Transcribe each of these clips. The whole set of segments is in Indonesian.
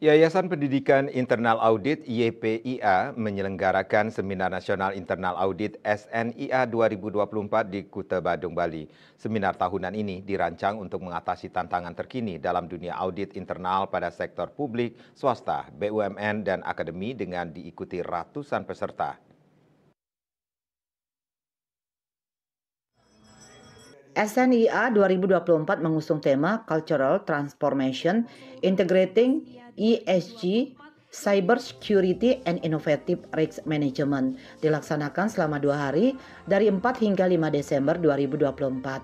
Yayasan Pendidikan Internal Audit YPIA menyelenggarakan Seminar Nasional Internal Audit SNIA 2024 di Kuta Badung, Bali. Seminar tahunan ini dirancang untuk mengatasi tantangan terkini dalam dunia audit internal pada sektor publik, swasta, BUMN, dan akademi dengan diikuti ratusan peserta. SNIA 2024 mengusung tema Cultural Transformation, Integrating ESG, Cyber Security and Innovative Risk Management, dilaksanakan selama 2 hari dari 4 hingga 5 Desember 2024.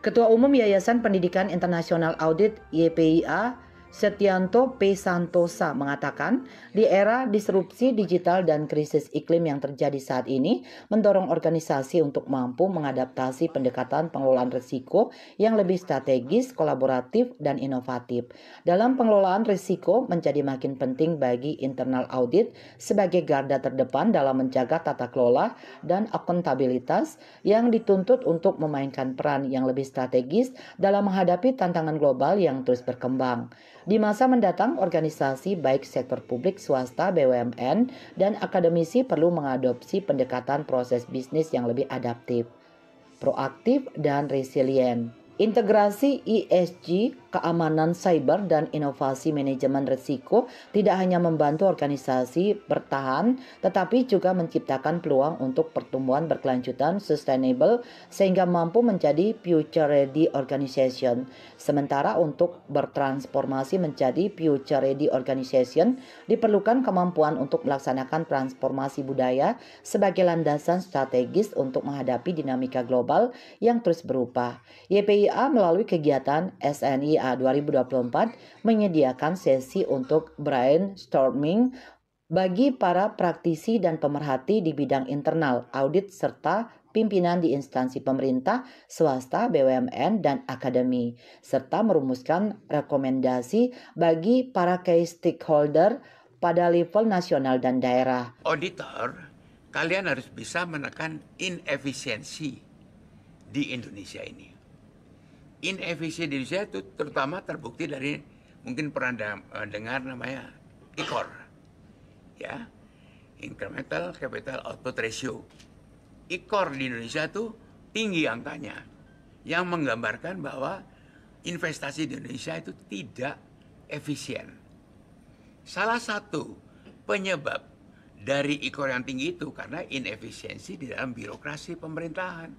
Ketua Umum Yayasan Pendidikan Internasional Audit YPIA, Setianto P. Santosa mengatakan, di era disrupsi digital dan krisis iklim yang terjadi saat ini, mendorong organisasi untuk mampu mengadaptasi pendekatan pengelolaan risiko yang lebih strategis, kolaboratif, dan inovatif. Dalam pengelolaan risiko menjadi makin penting bagi internal audit sebagai garda terdepan dalam menjaga tata kelola dan akuntabilitas yang dituntut untuk memainkan peran yang lebih strategis dalam menghadapi tantangan global yang terus berkembang. Di masa mendatang, organisasi baik sektor publik, swasta, BUMN, dan akademisi perlu mengadopsi pendekatan proses bisnis yang lebih adaptif, proaktif, dan resilient. Integrasi ESG, keamanan cyber, dan inovasi manajemen risiko tidak hanya membantu organisasi bertahan, tetapi juga menciptakan peluang untuk pertumbuhan berkelanjutan sustainable sehingga mampu menjadi future-ready organization. Sementara untuk bertransformasi menjadi future-ready organization, diperlukan kemampuan untuk melaksanakan transformasi budaya sebagai landasan strategis untuk menghadapi dinamika global yang terus berubah. YPIA melalui kegiatan SNIA 2024 menyediakan sesi untuk brainstorming bagi para praktisi dan pemerhati di bidang internal, audit, serta pimpinan di instansi pemerintah, swasta, BUMN, dan akademi, serta merumuskan rekomendasi bagi para key stakeholder pada level nasional dan daerah. Auditor, kalian harus bisa menekan inefisiensi di Indonesia ini. Inefisiensi di Indonesia itu terutama terbukti dari mungkin pernah dengar namanya ICOR, ya, Incremental Capital Output Ratio. ICOR di Indonesia itu tinggi angkanya, yang menggambarkan bahwa investasi di Indonesia itu tidak efisien. Salah satu penyebab dari ICOR yang tinggi itu karena inefisiensi di dalam birokrasi pemerintahan,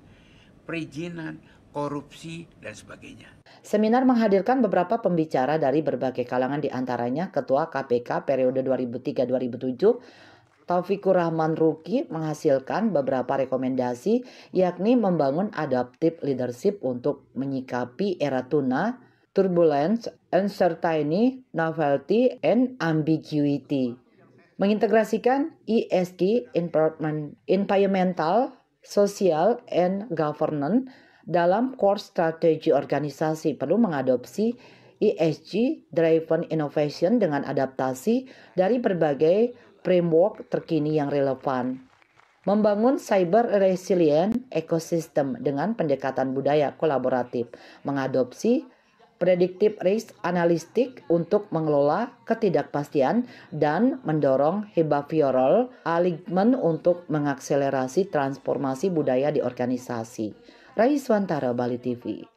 perizinan, korupsi, dan sebagainya. Seminar menghadirkan beberapa pembicara dari berbagai kalangan, di antaranya Ketua KPK periode 2003-2007, Taufikur Rahman Ruki, menghasilkan beberapa rekomendasi, yakni membangun adaptive leadership untuk menyikapi era tuna, turbulence, uncertainty, novelty, and ambiguity. Mengintegrasikan ESG, environmental, social, and governance dalam core strategi organisasi. Perlu mengadopsi ESG-driven innovation dengan adaptasi dari berbagai framework terkini yang relevan. Membangun cyber resilient ecosystem dengan pendekatan budaya kolaboratif. Mengadopsi predictive risk analytic untuk mengelola ketidakpastian dan mendorong behavioral alignment untuk mengakselerasi transformasi budaya di organisasi. Raiswantara, Bali TV.